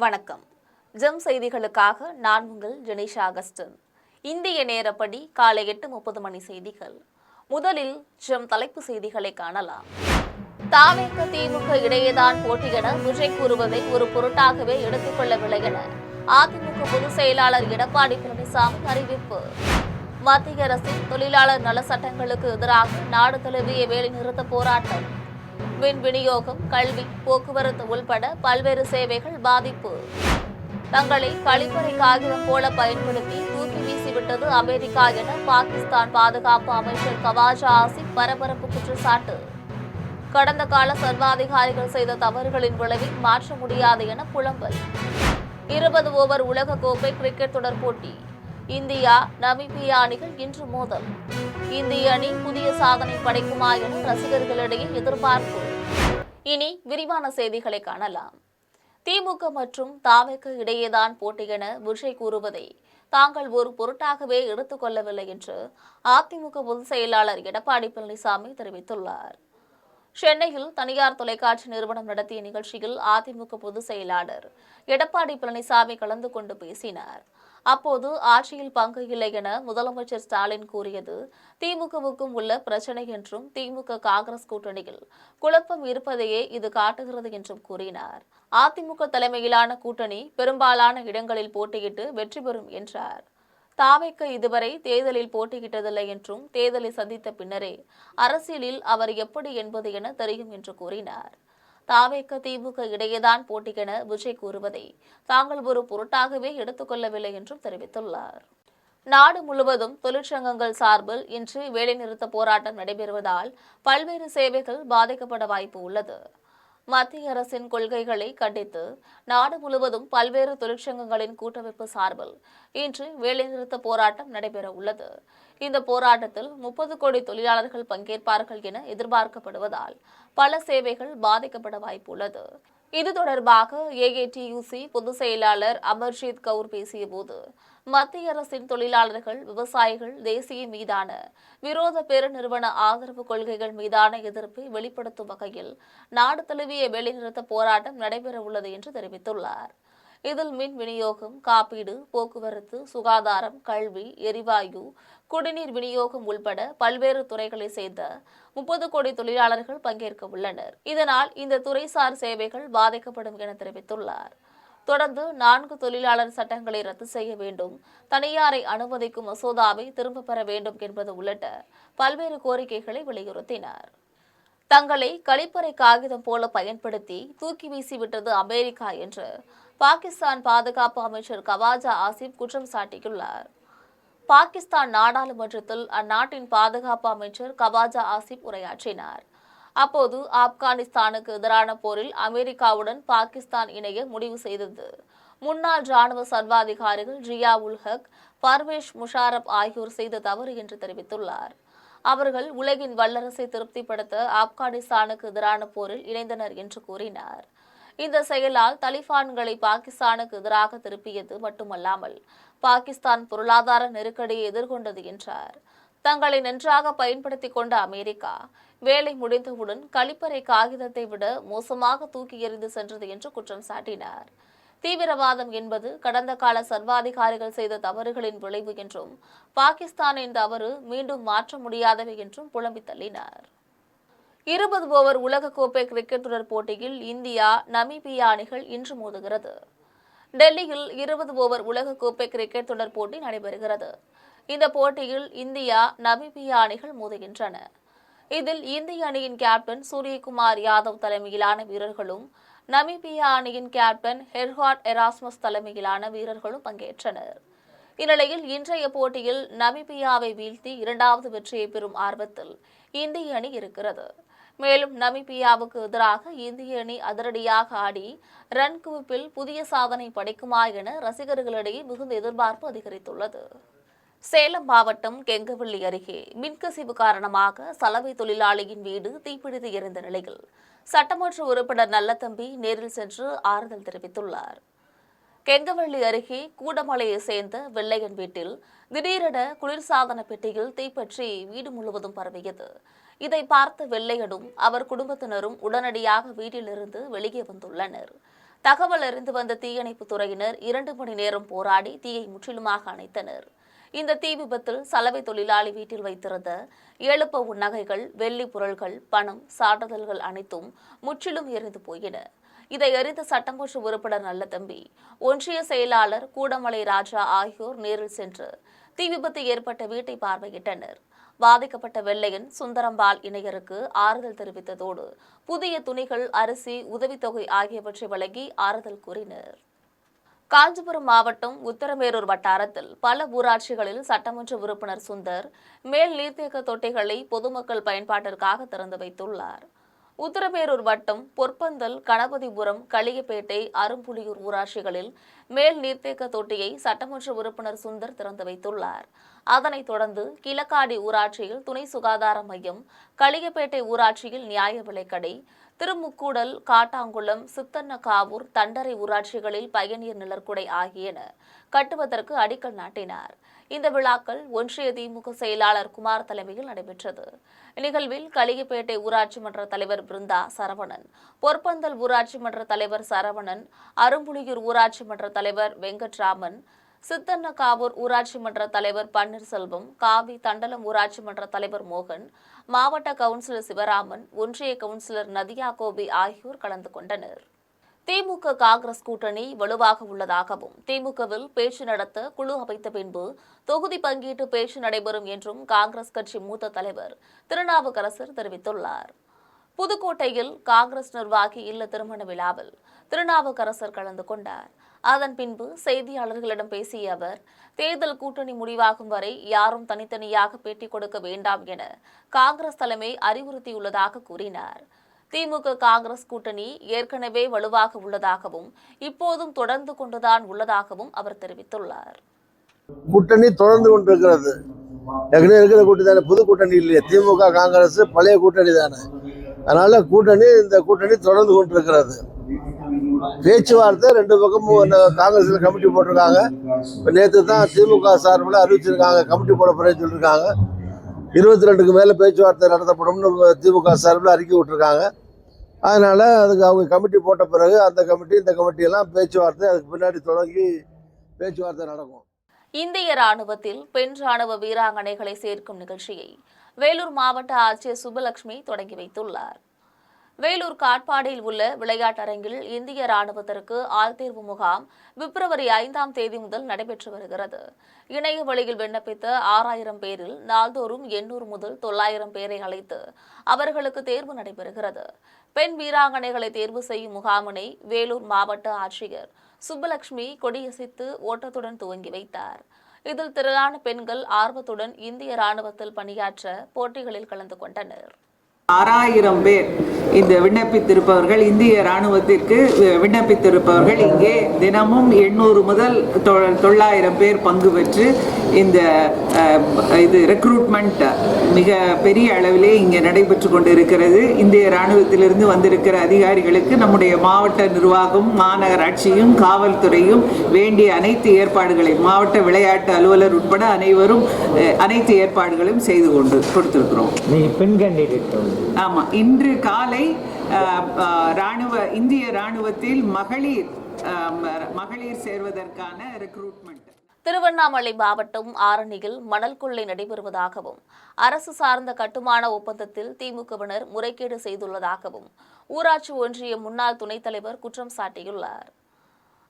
வணக்கம். ஜெம் செய்திகளுக்காக நான் உங்கள் ஜெனிஷா அகஸ்டின். இந்திய நேரப்படி காலை 8:30 மணி செய்திகள். முதலில் ஜெம் தலைப்பு செய்திகளை காணலாம். தாவேக திமுக இடையேதான் போட்டி என விஜய் கூறுவதை ஒரு பொருட்டாகவே எடுத்துக்கொள்ளவில்லை என அதிமுக பொதுச் செயலாளர் எடப்பாடி பழனிசாமி அறிவிப்பு. மத்திய அரசின் தொழிலாளர் நல சட்டங்களுக்கு எதிராக நாடு தழுவிய வேலைநிறுத்த போராட்டம். மின் விநியோகம், கல்வி, போக்குவரத்து உள்பட பல்வேறு சேவைகள் பாதிப்பு. தங்களை கழிப்பறை காகிதம் போல பயன்படுத்தி தூக்கி வீசிவிட்டது அமெரிக்கா என பாகிஸ்தான் பாதுகாப்பு அமைச்சர் கவாஜா ஆசிப் பரபரப்பு குற்றச்சாட்டு. கடந்த கால சர்வாதிகாரிகள் செய்த தவறுகளின் விளைவை மாற்ற முடியாது என புலம்பல். 20 ஓவர் உலகக்கோப்பை கிரிக்கெட் தொடர் போட்டி. இந்தியா, நமீபியா அணிகள் இன்று மோதல். இந்திய அணி புதிய சாதனை படைக்குமா என ரசிகர்களிடையே எதிர்பார்ப்பு. இனி விரிவான செய்திகளை காணலாம். திமுக மற்றும் தாவேக இடையேதான் போட்டி என விஜய் கூறுவதை தாங்கள் ஒரு பொருட்டாகவே எடுத்துக் கொள்ளவில்லை என்று அதிமுக பொதுச் செயலாளர் எடப்பாடி பழனிசாமி தெரிவித்துள்ளார். சென்னையில் தனியார் தொலைக்காட்சி நிறுவனம் நடத்திய நிகழ்ச்சியில் அதிமுக பொதுச் செயலாளர் எடப்பாடி பழனிசாமி கலந்து கொண்டு பேசினார். அப்போது ஆட்சியில் பங்கு இல்லை என முதலமைச்சர் ஸ்டாலின் கூறியது திமுகவுக்கும் உள்ள பிரச்சனை என்றும் திமுக காங்கிரஸ் கூட்டணியில் குழப்பம் இருப்பதையே இது காட்டுகிறது என்றும் கூறினார். அதிமுக தலைமையிலான கூட்டணி பெரும்பாலான இடங்களில் போட்டியிட்டு வெற்றி பெறும் என்றார். தாவேக இதுவரை தேர்தலில் போட்டியிட்டதில்லை என்றும் தேர்தலை சந்தித்த பின்னரே அரசியலில் அவர் எப்படி என்பது என தெரியும் என்று கூறினார். தாவேக திமுக இடையேதான் போட்டி என விஜய் கூறுவதை தாங்கள் ஒரு பொருட்டாகவே எடுத்துக் கொள்ளவில்லை என்றும் தெரிவித்துள்ளார். நாடு முழுவதும் தொழிற்சங்கங்கள் சார்பில் இன்று வேலைநிறுத்த போராட்டம் நடைபெறுவதால் பல்வேறு சேவைகள் பாதிக்கப்பட வாய்ப்பு உள்ளது. மத்திய அரசின் கொள்கைகளை கண்டித்து நாடு முழுவதும் பல்வேறு தொழிற்சங்கங்களின் கூட்டமைப்பு சார்பில் இன்று வேலைநிறுத்த போராட்டம் நடைபெற உள்ளது. இந்த போராட்டத்தில் 30 கோடி தொழிலாளர்கள் பங்கேற்பார்கள் என எதிர்பார்க்கப்படுவதால் பல சேவைகள் பாதிக்கப்பட வாய்ப்புள்ளது. இது தொடர்பாக ஏஐடியூசி பொதுச் செயலாளர் அமர்ஜீத் கவுர் பேசியபோது, மத்திய அரசின் தொழிலாளர்கள், விவசாயிகள், தேசிய மீதான விரோத பெருநிறுவன ஆதரவு கொள்கைகள் மீதான எதிர்ப்பை வெளிப்படுத்தும் வகையில் நாடு தழுவிய வேலைநிறுத்த போராட்டம் நடைபெற உள்ளது என்று தெரிவித்துள்ளார். இதில் மின் விநியோகம், காப்பீடு, போக்குவரத்து, சுகாதாரம், கல்வி, எரிவாயு, குடிநீர் விநியோகம் உள்பட பல்வேறு துறைகளை சேர்ந்த 30 கோடி தொழிலாளர்கள் பங்கேற்க உள்ளனர். இதனால் இந்த துறைசார் சேவைகள் பாதிக்கப்படும் என தெரிவித்துள்ளார். தொடர்ந்து 4 தொழிலாளர் சட்டங்களை ரத்து செய்ய வேண்டும், தனியாரை அனுமதிக்கும் மசோதாவை திரும்பப் பெற வேண்டும் என்பது உள்ளிட்ட பல்வேறு கோரிக்கைகளை வலியுறுத்தினார். தங்களை கழிப்பறை காகிதம் போல பயன்படுத்தி தூக்கி வீசிவிட்டது அமெரிக்கா என்று பாகிஸ்தான் பாதுகாப்பு அமைச்சர் கவாஜா ஆசிப் குற்றம் சாட்டியுள்ளார். பாகிஸ்தான் நாடாளுமன்றத்தில் அந்நாட்டின் பாதுகாப்பு அமைச்சர் கவாஜா ஆசிப் உரையாற்றினார். அப்போது ஆப்கானிஸ்தானுக்கு எதிரான போரில் அமெரிக்காவுடன் பாகிஸ்தான் இணைய முடிவு செய்தது முன்னாள் ராணுவ சர்வாதிகாரிகள் ஜியா உல் ஹக், பர்வேஷ் முஷாரப் ஆகியோர் செய்த தவறு என்று தெரிவித்துள்ளார். அவர்கள் உலகின் வல்லரசை திருப்திப்படுத்த ஆப்கானிஸ்தானுக்கு எதிரான போரில் இணைந்தனர் என்று கூறினார். இந்த செயலால் தலிபான்களை பாகிஸ்தானுக்கு எதிராக திருப்பியது மட்டுமல்லாமல் பாகிஸ்தான் பொருளாதார நெருக்கடியை எதிர்கொண்டது என்றார். தங்களை நன்றாக பயன்படுத்திக் கொண்ட அமெரிக்கா வேலை முடிந்தவுடன் கழிப்பறை காகிதத்தை விட மோசமாக தூக்கி எறிந்து சென்றது என்று குற்றம் சாட்டினார். தீவிரவாதம் என்பது கடந்த கால சர்வாதிகாரிகள் செய்த தவறுகளின் விளைவு என்றும் பாகிஸ்தானின் தவறு மீண்டும் மாற்ற முடியாதவை என்றும் புலம்பி தள்ளினார். 20 ஓவர் உலகக்கோப்பை கிரிக்கெட் தொடர் போட்டியில் இந்தியா, நமீபியா அணிகள் இன்று மோதுகிறது. டெல்லியில் 20 ஓவர் உலகக்கோப்பை கிரிக்கெட் தொடர் போட்டி நடைபெறுகிறது. இந்த போட்டியில் இந்தியா, நமீபியா அணிகள் மோதுகின்றன. இதில் இந்திய அணியின் கேப்டன் சூரியகுமார் யாதவ் தலைமையிலான வீரர்களும், நமீபியா அணியின் கேப்டன் ஹெர்ஹாட் எராஸ்மஸ் தலைமையிலான வீரர்களும் பங்கேற்றனர். இந்நிலையில் இன்றைய போட்டியில் நமீபியாவை வீழ்த்தி 2வது வெற்றியை பெறும் ஆர்வத்தில் இந்திய அணி இருக்கிறது. மேலும் நமீபியாவுக்கு எதிராக இந்திய அணி அதிரடியாக ஆடி ரன் குவிப்பில் புதிய சாதனை படைக்குமா என ரசிகர்களிடையே மிகுந்த எதிர்பார்ப்பு அதிகரித்துள்ளது. சேலம் மாவட்டம் கெங்கவல்லி அருகே மின்கசிவு காரணமாக சலவை தொழிலாளியின் வீடு தீப்பிடித்து எரிந்த நிலையில் சட்டமன்ற உறுப்பினர் நல்லதம்பி நேரில் சென்று ஆறுதல் தெரிவித்துள்ளார். கெங்கவல்லி அருகே கூடமலையை சேர்ந்த வெள்ளையன் வீட்டில் திடீரென குளிர்சாதன பெட்டியில் தீப்பற்றி வீடு முழுவதும் பரவியது. இதை பார்த்த வெள்ளையனும் அவர் குடும்பத்தினரும் உடனடியாக வீட்டிலிருந்து வெளியே வந்துள்ளனர். தகவல் அறிந்து வந்த தீயணைப்பு துறையினர் 2 மணி நேரம் போராடி தீயை முற்றிலுமாக அணைத்தனர். இந்த தீ விபத்தில் சலவை தொழிலாளி வீட்டில் வைத்திருந்த 7 பவுன் நகைகள், வெள்ளி பொருட்கள், பணம், சான்றிதழ்கள் அனைத்தும் முற்றிலும் எரிந்து போயின. இதை அறிந்த சட்டமன்ற உறுப்பினர் நல்லதம்பி, ஒன்றிய செயலாளர் கூடமலை ராஜா ஆகியோர் நேரில் சென்று தீ விபத்து ஏற்பட்ட வீட்டை பார்வையிட்டனர். பாதிக்கப்பட்ட வெள்ளையன் சுந்தரம்பாள் இணையருக்கு ஆறுதல் தெரிவித்ததோடு புதிய துணிகள், அரிசி, உதவித்தொகை ஆகியவற்றை வழங்கி ஆறுதல் கூறினர். காஞ்சிபுரம் மாவட்டம் உத்தரமேரூர் வட்டாரத்தில் பல ஊராட்சிகளில் சட்டமன்ற உறுப்பினர் சுந்தர் மேல் நீர்த்தேக்க தொட்டிகளை பொதுமக்கள் பயன்பாட்டிற்காக திறந்து வைத்துள்ளார். உத்தரமேரூர் வட்டம் பொற்பந்தல், கணபதிபுரம், களியப்பேட்டை, அரும்புலியூர் ஊராட்சிகளில் மேல் நீர்த்தேக்க தொட்டியை சட்டமன்ற உறுப்பினர் சுந்தர் திறந்து வைத்துள்ளார். அதனைத் தொடர்ந்து கிழக்காடி ஊராட்சியில் துணை சுகாதார மையம், களியப்பேட்டை ஊராட்சியில் நியாய விலைக்கடை, திருமுக்கூடல், காட்டாங்குளம், சித்தன்னகாவூர், தண்டரை ஊராட்சிகளில் பயணியர் நிழற்குடை ஆகியன கட்டுவதற்கு அடிக்கல் நாட்டினார். இந்த விழாக்கள் ஒன்றிய திமுக செயலாளர் குமார் தலைமையில் நடைபெற்றது. நிகழ்வில் களியப்பேட்டை ஊராட்சி மன்ற தலைவர் பிருந்தா சரவணன், பொற்பந்தல் ஊராட்சி மன்ற தலைவர் சரவணன், அரும்புலியூர் ஊராட்சி மன்ற தலைவர் வெங்கட்ராமன், சித்தன்னகாவூர் ஊராட்சி மன்ற தலைவர் பன்னீர்செல்வம், காவி தண்டலம் ஊராட்சி மன்ற தலைவர் மோகன், மாவட்ட கவுன்சிலர் சிவராமன், ஒன்றிய கவுன்சிலர் நதியா கோபி ஆகியோர் கலந்து கொண்டனர். திமுக காங்கிரஸ் கூட்டணி வலுவாக உள்ளதாகவும் திமுகவில் பேச்சு நடத்த குழு அமைத்த பின்பு தொகுதி பங்கீட்டு பேச்சு நடைபெறும் என்றும் காங்கிரஸ் கட்சி மூத்த தலைவர் திருநாவுக்கரசர் தெரிவித்துள்ளார். புதுக்கோட்டையில் காங்கிரஸ் நிர்வாகி இல்ல திருமண விழாவில் திருநாவுக்கரசர் கலந்து கொண்டார். அதன் பின்பு செய்தியாளர்களிடம் பேசிய அவர், தேர்தல் கூட்டணி முடிவாகும் வரை யாரும் தனித்தனியாக பேட்டி கொடுக்க வேண்டாம் என காங்கிரஸ் தலைமை அறிவுறுத்தியுள்ளதாக கூறினார். திமுக காங்கிரஸ் கூட்டணி ஏற்கனவே வலுவாக உள்ளதாகவும் இப்போதும் தொடர்ந்து கொண்டுதான் உள்ளதாகவும் அவர் தெரிவித்துள்ளார். கூட்டணி தொடர்ந்து கொண்டிருக்கிறது. ஏற்கனவே இருக்கிற கூட்டணி தானே, புது கூட்டணி இல்லையே. திமுக காங்கிரஸ் பழைய கூட்டணி தானே. அதனால இந்த கூட்டணி தொடர்ந்து கொண்டிருக்கிறது. பேச்சுவார்த்தை 2 பக்கமும் காங்கிரஸ்ல கமிட்டி போட்டிருக்காங்க. நேற்று தான் திமுக சார்பில் அறிவிச்சிருக்காங்க, கமிட்டி போட போறேன்னு சொல்லியிருக்காங்க. 22க்கு மேலே பேச்சுவார்த்தை நடத்தப்படும்னு திமுக சார்பில் அறிக்கை விட்டுருக்காங்க. அதனால அதுக்கு அவங்க கமிட்டி போட்ட பிறகு அந்த கமிட்டி இந்த கமிட்டியெல்லாம் பேச்சுவார்த்தை அதுக்கு பின்னாடி தொடங்கி பேச்சுவார்த்தை நடக்கும். இந்திய ராணுவத்தில் பெண் ராணுவ வீராங்கனைகளை சேர்க்கும் நிகழ்ச்சியை வேலூர் மாவட்ட ஆட்சியர் சுபலட்சுமி தொடங்கி வைத்துள்ளார். வேலூர் காட்பாடியில் உள்ள விளையாட்டரங்கில் இந்திய ராணுவத்திற்கு ஆள்தேர்வு முகாம் பிப்ரவரி 5ஆம் தேதி முதல் நடைபெற்று வருகிறது. இணைய வழியில் விண்ணப்பித்த 6000 பேரில் நாள்தோறும் 800 முதல் 900 பேரை அழைத்து அவர்களுக்கு தேர்வு நடைபெறுகிறது. பெண் வீராங்கனைகளை தேர்வு செய்யும் முகாமினை வேலூர் மாவட்ட ஆட்சியர் சுப்பலட்சுமி கொடியசைத்து ஓட்டத்துடன் துவங்கி வைத்தார். இதில் திரளான பெண்கள் ஆர்வத்துடன் இந்திய ராணுவத்தில் பணியாற்ற போட்டிகளில் கலந்து கொண்டனர். 6000 பேர் இந்த விண்ணப்பித்திருப்பவர்கள், இந்திய ராணுவத்திற்கு விண்ணப்பித்திருப்பவர்கள் இங்கே தினமும் 800 முதல் 900 பேர் பங்கு பெற்று இந்த ரெக்ரூட்மெண்ட் மிக பெரிய அளவிலே இங்கே நடைபெற்று கொண்டிருக்கிறது. இந்திய ராணுவத்திலிருந்து வந்திருக்கிற அதிகாரிகளுக்கு நம்முடைய மாவட்ட நிர்வாகம், மாநகராட்சியும் காவல்துறையும் வேண்டிய அனைத்து ஏற்பாடுகளையும், மாவட்ட விளையாட்டு அலுவலர் உட்பட அனைவரும் அனைத்து ஏற்பாடுகளையும் செய்து கொடுத்திருக்கிறோம். ஆமா, இன்று காலை இந்திய ராணுவத்தில் மகளிர் சேர்வதற்கான ரெக்ரூட்மெண்ட். திருவண்ணாமலை மாவட்டம் ஆரணியில் மணல் கொள்ளை நடைபெறுவதாகவும் அரசு சார்ந்த கட்டுமான ஒப்பந்தத்தில் திமுகவினர் முறைகேடு செய்துள்ளதாகவும் ஊராட்சி ஒன்றிய முன்னாள் துணைத் தலைவர் குற்றம் சாட்டியுள்ளார்.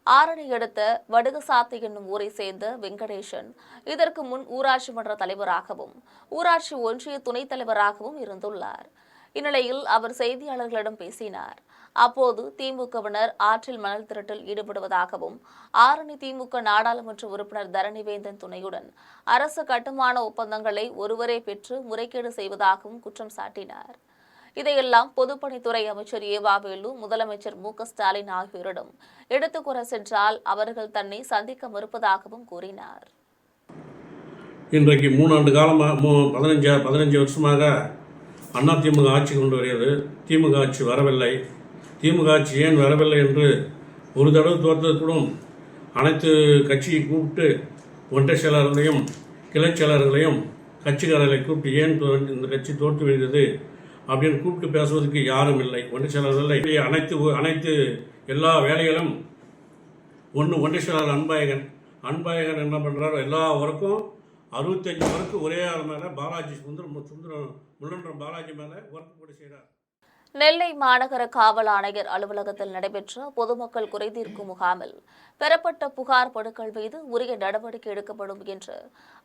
ஆரணி அடுத்த வடுகசாத்து என்னும் ஊரை சேர்ந்த வெங்கடேசன் இதற்கு முன் ஊராட்சி மன்ற தலைவராகவும் ஊராட்சி ஒன்றிய துணைத் தலைவராகவும் இருந்துள்ளார். இந்நிலையில் அவர் செய்தியாளர்களிடம் பேசினார். அப்போது திமுகவினர் ஆற்றில் மணல் திரட்டில் ஈடுபடுவதாகவும் ஆரணி திமுக நாடாளுமன்ற உறுப்பினர் தரணிவேந்தன் துணையுடன் அரசு கட்டுமான ஒப்பந்தங்களை ஒருவரே பெற்று முறைகேடு செய்வதாகவும் குற்றம் சாட்டினார். இதையெல்லாம் பொதுப்பணித்துறை அமைச்சர் ஏவாவேலு, முதலமைச்சர் மு.க.ஸ்டாலின் ஆகியோரிடம் எடுத்துக் கூற சென்றால் அவர்கள் தன்னை சந்திக்க மறுப்பதாகவும் கூறினார். இன்றைக்கு 3 ஆண்டு காலமாக 15 வருஷமாக அதிமுக ஆட்சி கொண்டு வருகிறது. திமுக ஆட்சி வரவில்லை. திமுக ஆட்சி ஏன் வரவில்லை என்று ஒரு தடவை தோற்றத்துடன் அனைத்து கட்சியை கூப்பிட்டு ஒன்றிய செயலாளர்களையும் கிளை செயலாளர்களையும் கட்சிக்காரர்களை கூப்பிட்டு ஏன் இந்த கட்சி தோற்று வருகிறது அப்படின்னு கூப்பிட்டு பேசுவதற்கு யாரும் இல்லை. ஒன்றிய செயலாளர்கள் அனைத்து எல்லா வேலைகளும் ஒன்றீஸ்வரர் அன்பாயகன் என்ன பண்ணுறாரு, எல்லா ஒர்க்கும் 65 ஒர்க்கு ஒரே ஆள் மேலே பாலாஜி முள்ளன்றம் பாலாஜி மேலே ஒர்க் போட்டு செய்கிறார். நெல்லை மாநகர காவல் ஆணையர் அலுவலகத்தில் நடைபெற்ற பொதுமக்கள் குறைதீர்க்கும் முகாமில் பெறப்பட்ட புகார் மனுக்கள் மீது உரிய நடவடிக்கை எடுக்கப்படும் என்று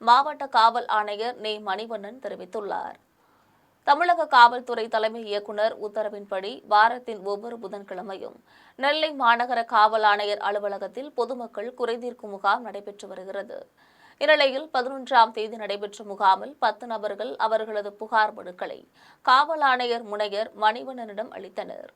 மாவட்ட காவல் ஆணையர் நெ. மணிவண்ணன் தெரிவித்துள்ளார். தமிழக காவல்துறை தலைமை இயக்குநர் உத்தரவின்படி வாரத்தின் ஒவ்வொரு புதன்கிழமையும் நெல்லை மாநகர காவல் ஆணையர் அலுவலகத்தில் பொதுமக்கள் குறைதீர்க்கும் முகாம் நடைபெற்று வருகிறது. இந்நிலையில் 11ஆம் தேதி நடைபெற்ற முகாமில் 10 நபர்கள் அவர்களது புகார் மனுக்களை காவல் ஆணையர் முனையர் மணிவண்ணனிடம் அளித்தனர்.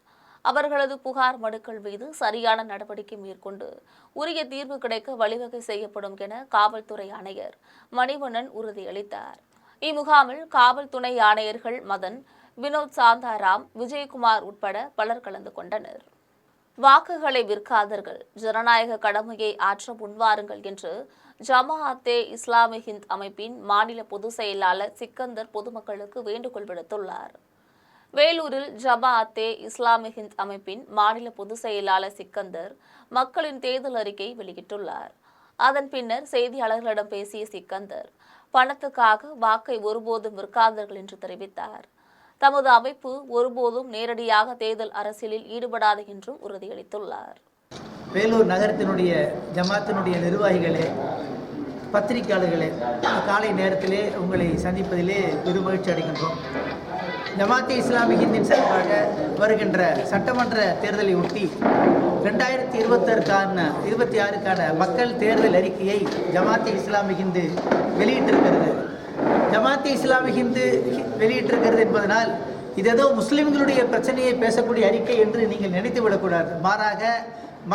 அவர்களது புகார் மனுக்கள் மீது சரியான நடவடிக்கை மேற்கொண்டு உரிய தீர்வு கிடைக்க வழிவகை செய்யப்படும் என காவல்துறை ஆணையர் மணிவண்ணன் உறுதியளித்தார். இம்முகாமில் காவல் துணை ஆணையர்கள் மதன், வினோத், சாந்தாராம், விஜயகுமார் உட்பட பலர் கலந்து கொண்டனர். வாக்குகளை விற்காதீர்கள், ஜனநாயக கடமையை ஆற்ற முன்வாருங்கள் என்று ஜமாஅத்தே இஸ்லாமி ஹிந்த் அமைப்பின் மாநில பொதுச் செயலாளர் சிக்கந்தர் பொதுமக்களுக்கு வேண்டுகோள் விடுத்துள்ளார். வேலூரில் ஜமாஅத்தே இஸ்லாமி ஹிந்த் அமைப்பின் மாநில பொதுச் செயலாளர் சிக்கந்தர் மக்களின் தேர்தல் அறிக்கை வெளியிட்டுள்ளார். அதன் பின்னர் செய்தியாளர்களிடம் பேசிய சிக்கந்தர், பணத்துக்காக வாக்கை ஒருபோதும் விற்காதீர்கள் என்று தெரிவித்தார். தமது அமைப்பு ஒருபோதும் நேரடியாக தேர்தல் அரசியலில் ஈடுபடாது என்றும் உறுதியளித்துள்ளார். வேலூர் நகரத்தினுடைய ஜமாத்தினுடைய நிர்வாகிகளே, பத்திரிகையாளர்களே, காலை நேரத்திலே உங்களை சந்திப்பதிலே பெருமகிழ்ச்சி அடைகின்றோம். ஜமாத்தே இஸ்லாமி ஹிந்தின் சார்பாக வருகின்ற சட்டமன்ற தேர்தலை ஒட்டி 2026க்கான மக்கள் தேர்தல் அறிக்கையை ஜமாத்தே இஸ்லாமி ஹிந்து வெளியிட்டிருக்கிறது. ஜமாத்தே இஸ்லாமி ஹிந்து வெளியிட்டிருக்கிறது என்பதனால் இது ஏதோ முஸ்லிம்களுடைய பிரச்சனையை பேசக்கூடிய அறிக்கை என்று நீங்கள் நினைத்து விடக்கூடாது. மாறாக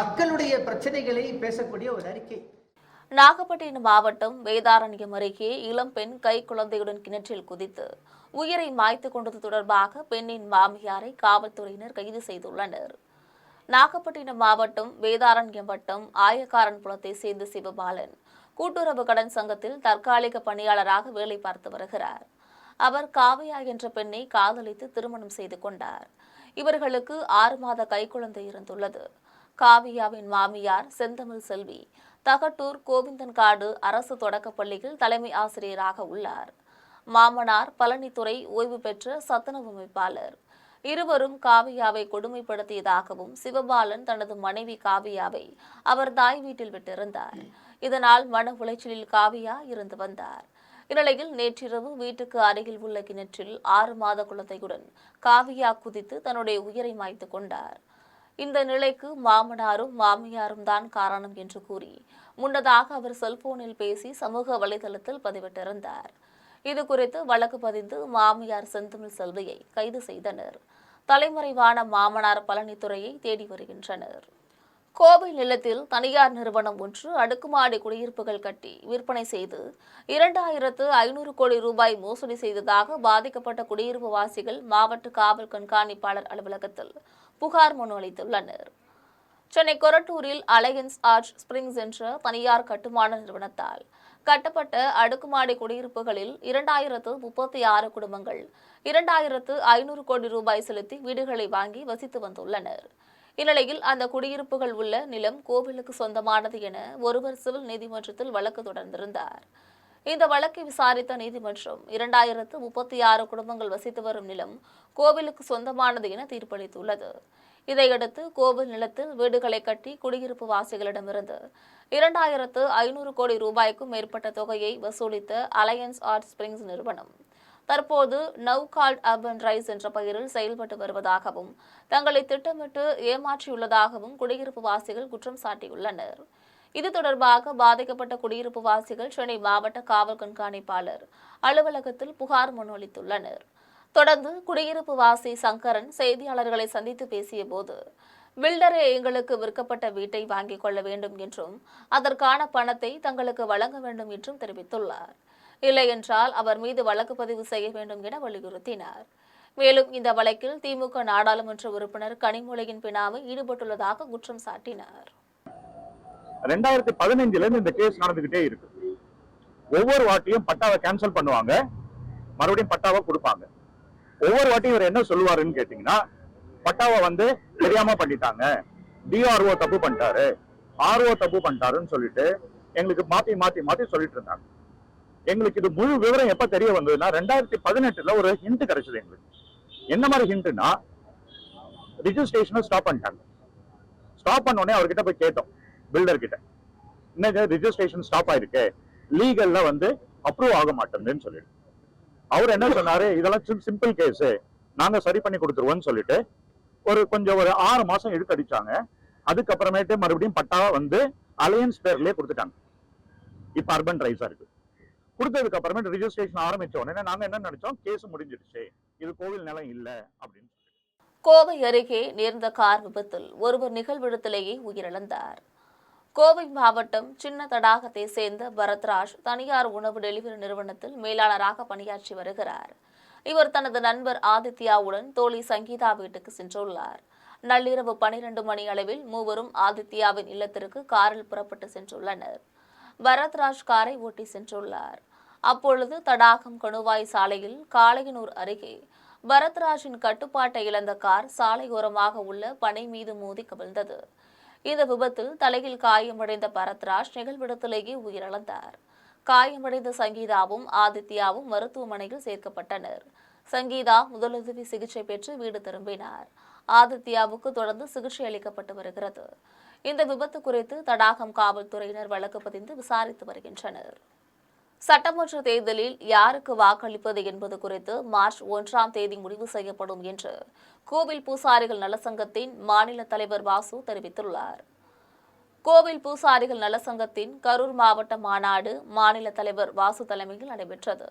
மக்களுடைய பிரச்சனைகளை பேசக்கூடிய ஒரு அறிக்கை. நாகப்பட்டினம் மாவட்டம் வேதாரண்யம் அருகே இளம்பெண் கை குழந்தையுடன் கிணற்றில் குதித்து உயிரை மாய்த்து கொண்டது தொடர்பாக பெண்ணின் மாமியாரை காவல்துறையினர் கைது செய்துள்ளனர். நாகப்பட்டினம் மாவட்டம் வேதாரண்யம் வட்டம் ஆயக்காரன்புலத்தை சேர்ந்த சிவபாலன் கூட்டுறவு கடன் சங்கத்தில் தற்காலிக பணியாளராக வேலை பார்த்து வருகிறார். அவர் காவியா என்ற பெண்ணை காதலித்து திருமணம் செய்து கொண்டார். இவர்களுக்கு 6 மாத கைக்குழந்தை இருந்துள்ளது. காவியாவின் மாமியார் செந்தமிழ் செல்வி தகட்டூர் கோவிந்தன்காடு அரசு தொடக்கப் பள்ளியில் தலைமை ஆசிரியராக உள்ளார். மாமனார் பழனித்துறை ஓய்வு பெற்ற சத்துணவு அமைப்பாளர். இருவரும் காவியாவை கொடுமைப்படுத்தியதாகவும் சிவபாலன் தனது மனைவி காவியாவை அவர் தாய் வீட்டில் விட்டிருந்தார். இதனால் மன உளைச்சலில் காவியா இருந்து வந்தார். இந்நிலையில் நேற்றிரவு வீட்டுக்கு அருகில் உள்ள கிணற்றில் 6 மாத குழந்தையுடன் காவியா குதித்து தன்னுடைய உயிரை மாய்த்து கொண்டார். இந்த நிலைக்கு மாமனாரும் மாமியாரும் தான் காரணம் என்று கூறி முன்னதாக அவர் செல்போனில் பேசி சமூக வலைதளத்தில் பதிவிட்டிருந்தார். இதுகுறித்து வழக்கு பதிந்து மாமியார் செந்தமிழ் செல்வியை கைது செய்தனர். தலைமறைவான மாமனார் பழனித்துறையை தேடி வருகின்றனர். கோவை நிலத்தில் தனியார் நிறுவனம் ஒன்று அடுக்குமாடி குடியிருப்புகள் கட்டி விற்பனை செய்து 2500 கோடி ரூபாய் மோசடி செய்ததாக பாதிக்கப்பட்ட குடியிருப்பு வாசிகள் மாவட்ட காவல் கண்காணிப்பாளர் அலுவலகத்தில் புகார் மனு அளித்துள்ளனர். சென்னை கொரட்டூரில் அலையன்ஸ் ஆர்ச் ஸ்பிரிங்ஸ் என்ற தனியார் கட்டுமான நிறுவனத்தால் கட்டப்பட்ட அடுக்குமாடி குடியிருப்புகளில் 2036 குடும்பங்கள் 2500 கோடி ரூபாய் செலுத்தி வீடுகளை வாங்கி வசித்து வந்துள்ளனர். இந்நிலையில் அந்த குடியிருப்புகள் உள்ள நிலம் கோவிலுக்கு சொந்தமானது என ஒருவர் சிவில் நீதிமன்றத்தில் வழக்கு தொடர்ந்திருந்தார். இந்த வழக்கை விசாரித்த நீதிமன்றம் 2036 குடும்பங்கள் வசித்து வரும் நிலம் கோவிலுக்கு சொந்தமானது என தீர்ப்பளித்துள்ளது. இதையடுத்து கோவில் நிலத்தில் வீடுகளை கட்டி குடியிருப்பு வாசிகளிடமிருந்து 2500 கோடி ரூபாய்க்கும் மேற்பட்ட தொகையை வசூலித்த அலையன்ஸ் ஆர்ட் ஸ்பிரிங்ஸ் நிறுவனம் தற்போது நவ் கால்ட் அர்பன் ரைஸ் என்ற பெயரில் செயல்பட்டு வருவதாகவும் தங்களை திட்டமிட்டு ஏமாற்றியுள்ளதாகவும் குடியிருப்பு வாசிகள் குற்றம் சாட்டியுள்ளனர். இது தொடர்பாக பாதிக்கப்பட்ட குடியிருப்பு வாசிகள் சென்னை மாவட்ட காவல் கண்காணிப்பாளர் அலுவலகத்தில் புகார் மனு அளித்துள்ளனர். தொடர்ந்து குடியிருப்பு வாசி சங்கரன் செய்தியாளர்களை சந்தித்து பேசிய போது, பில்டரே எங்களுக்கு விற்கப்பட்ட வீட்டை வாங்கிக் கொள்ள வேண்டும் என்றும் அதற்கான பணத்தை தங்களுக்கு வழங்க வேண்டும் என்றும் தெரிவித்துள்ளார். இல்லையென்றால் அவர் மீது வழக்கு பதிவு செய்ய வேண்டும் என வலியுறுத்தினார். மேலும் இந்த வழக்கில் திமுக நாடாளுமன்ற உறுப்பினர் கனிமொழியின் பினாமை ஈடுபட்டுள்ளதாக குற்றம் சாட்டினார். 2015 இந்த கேஸ் நடந்துகிட்டே இருக்கு. ஒவ்வொரு வாட்டியும் பட்டாவை கேன்சல் பண்ணுவாங்க, மறுபடியும் பட்டாவை கொடுப்பாங்க. ஒவ்வொரு வாட்டியும் இவர் என்ன சொல்லுவாருன்னு கேட்டீங்கன்னா, பட்டாவை தெரியாம பண்ணிட்டாங்க, டிஆர்ஓ தப்பு பண்ணிட்டாரு, ஆர்ஓ தப்பு பண்ணிட்டாருன்னு சொல்லிட்டு எங்களுக்கு மாத்தி மாத்தி மாத்தி சொல்லிட்டு இருந்தாங்க. எங்களுக்கு இது முழு விவரம் எப்ப தெரிய வந்ததுன்னா 2018 ஒரு ஹிண்ட் கிடைச்சது எங்களுக்கு. என்ன மாதிரி ஹிண்ட்னா, ரிஜிஸ்ட்ரேஷனை ஸ்டாப் பண்ணிட்டாங்க. ஸ்டாப் பண்ண உடனே அவர்கிட்ட போய் கேட்டோம், பில்டர் கிட்ட, இன்னைக்கு ரிஜிஸ்ட்ரேஷன் ஸ்டாப் ஆயிருக்கு, லீகல்ல அப்ரூவ் ஆக மாட்டேங்குதுன்னு சொல்லிட்டு அவர் என்ன சொன்னாரு, இதெல்லாம் சிம்பிள் கேஸ், நாங்க சரி பண்ணி கொடுத்துருவோம்னு சொல்லிட்டு ஒரு 6 மாசம் இழுத்தடிச்சாங்க. அதுக்கப்புறமேட்டு மறுபடியும் பட்டா அலையன்ஸ் பேர்லயே கொடுத்துட்டாங்க. இப்ப அர்பன் ரைஸா இருக்கு. கொடுத்ததுக்கு அப்புறமேட்டு ரிஜிஸ்ட்ரேஷன் ஆரம்பிச்ச உடனே நாங்க என்ன நினைச்சோம், கேஸ் முடிஞ்சிடுச்சு, இது கோவில் நிலம் இல்ல அப்படின்னு. கோவை அருகே நேர்ந்த கார் விபத்தில் ஒருவர் நிகழ்விடத்திலேயே உயிரிழந்தார். கோவை மாவட்டம் சின்ன தடாகத்தை சேர்ந்த பரத்ராஜ் தனியார் உணவு டெலிவரி நிறுவனத்தில் மேலாளராக பணியாற்றி வருகிறார். இவர் தனது நண்பர் ஆதித்யாவுடன் தோழி சங்கீதா வீட்டுக்கு சென்றுள்ளார். நள்ளிரவு 12 மணி அளவில் மூவரும் ஆதித்யாவின் இல்லத்திற்கு காரில் புறப்பட்டு சென்றுள்ளனர். பரத்ராஜ் காரை ஓட்டி சென்றுள்ளார். அப்பொழுது தடாகம் கணுவாய் சாலையில் காளையனூர் அருகே பரத்ராஜின் கட்டுப்பாட்டை இழந்த கார் சாலையோரமாக உள்ள பனை மீது மோதி கவிழ்ந்தது. இந்த விபத்தில் தலையில் காயமடைந்த பரத்ராஜ் நிகழ்விடத்திலேயே உயிரிழந்தார். காயமடைந்த சங்கீதாவும் ஆதித்யாவும் மருத்துவமனையில் சேர்க்கப்பட்டனர். சங்கீதா முதலுதவி சிகிச்சை பெற்று வீடு திரும்பினார். ஆதித்யாவுக்கு தொடர்ந்து சிகிச்சை அளிக்கப்பட்டு வருகிறது. இந்த விபத்து குறித்து தடாகம் காவல்துறையினர் வழக்கு பதிந்து விசாரித்து வருகின்றனர். சட்டமன்ற தேர்தலில் யாருக்கு வாக்களிப்பது என்பது குறித்து மார்ச் 1ஆம் தேதி முடிவு செய்யப்படும் என்று கோவில் பூசாரிகள் நலசங்கத்தின் மாநில தலைவர் வாசு தெரிவித்துள்ளார். கோவில் பூசாரிகள் நலசங்கத்தின் கரூர் மாவட்ட மாநாடு மாநில தலைவர் வாசு தலைமையில் நடைபெற்றது.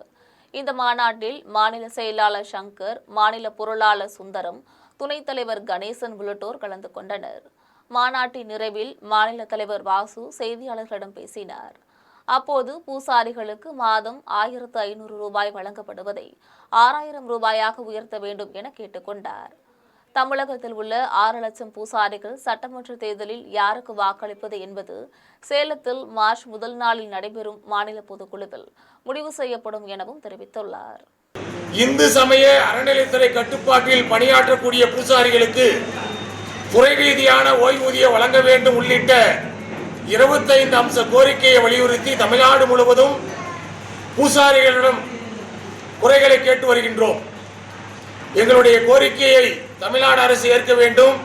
இந்த மாநாட்டில் மாநில செயலாளர் சங்கர், மாநில பொருளாளர் சுந்தரம், துணைத் தலைவர் கணேசன் உள்ளிட்டோர் கலந்து கொண்டனர். மாநாட்டின் நிறைவில் மாநில தலைவர் வாசு செய்தியாளர்களிடம் பேசினார். அப்போது பூசாரிகளுக்கு மாதம் 1500 ரூபாய் வழங்கப்படுவதை 6000 ரூபாயாக உயர்த்த வேண்டும் என கேட்டுக்கொண்டார். தமிழகத்தில் உள்ள 6 லட்சம் பூசாரிகள் சட்டமன்ற தேர்தலில் யாருக்கு வாக்களிப்பது என்பது சேலத்தில் மார்ச் முதல் நாளில் நடைபெறும் மாநில பொதுக்குழுவில் முடிவு செய்யப்படும் எனவும் தெரிவித்துள்ளார். இந்து சமய அறநிலைத்துறை கட்டுப்பாட்டில் பணியாற்றக்கூடிய பூசாரிகளுக்கு துறை ரீதியான ஓய்வூதியம் வழங்க வேண்டும் உள்ளிட்ட 25 அம்ச கோரிக்கையை வலியுறுத்தி தமிழ்நாடு முழுவதும் பூசாரிகளிடம் குறைகளை கேட்டு வருகின்றோம். எங்களுடைய கோரிக்கையை தமிழ்நாடு அரசு ஏற்க வேண்டும்.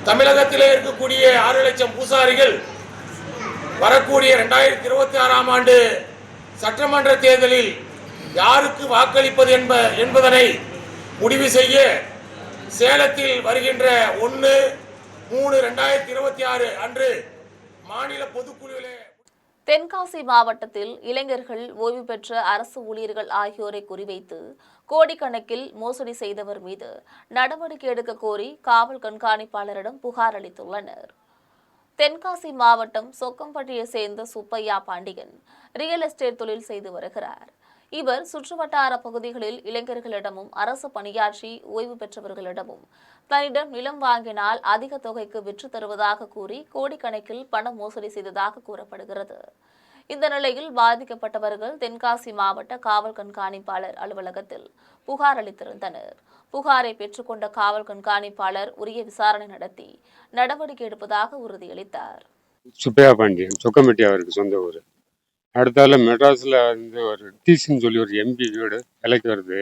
தமிழகத்திலே இருக்கக்கூடிய 6 லட்சம் பூசாரிகள் வரக்கூடிய 2026ஆம் ஆண்டு சட்டமன்ற தேர்தலில் யாருக்கு வாக்களிப்பது என்பதனை முடிவு செய்ய சேலத்தில் வருகின்ற 1/3/2026 அன்று மாநில பொதுக்குழுவிலே தென்காசி மாவட்டத்தில் இளைஞர்கள், ஓய்வு பெற்ற அரசு ஊழியர்கள் ஆகியோரை குறிவைத்து கோடிக்கணக்கில் மோசடி செய்தவர் மீது நடவடிக்கை எடுக்க கோரி காவல் கண்காணிப்பாளரிடம் புகார் அளித்துள்ளனர். தென்காசி மாவட்டம் சொக்கம்பட்டியை சேர்ந்த சுப்பையா பாண்டியன் ரியல் எஸ்டேட் தொழில் செய்து வருகிறார். இவர் சுற்றுவட்டார பகுதிகளில் இளைஞர்களிடமும் அரசு பணியாற்றி ஓய்வு பெற்றவர்களிடமும் தன்னிடம் நிலம் வாங்கினால் அதிக தொகைக்கு விற்று தருவதாக கூறி கோடிக்கணக்கில் பண மோசடி செய்ததாக கூறப்படுகிறது. இந்த நிலையில் பாதிக்கப்பட்டவர்கள் தென்காசி மாவட்ட காவல் கண்காணிப்பாளர் அலுவலகத்தில் புகார் அளித்திருந்தனர். புகாரை பெற்றுக்கொண்ட காவல் கண்காணிப்பாளர் உரிய விசாரணை நடத்தி நடவடிக்கை எடுப்பதாக உறுதியளித்தார். சுப்பையா பாண்டியன், சொக்கம்பட்டி அவருக்கு சொந்த ஊர். அடுத்தால மெட்ராஸில் ஒரு டீசின்னு சொல்லி ஒரு எம்பி வீடு விலைக்கு வருது,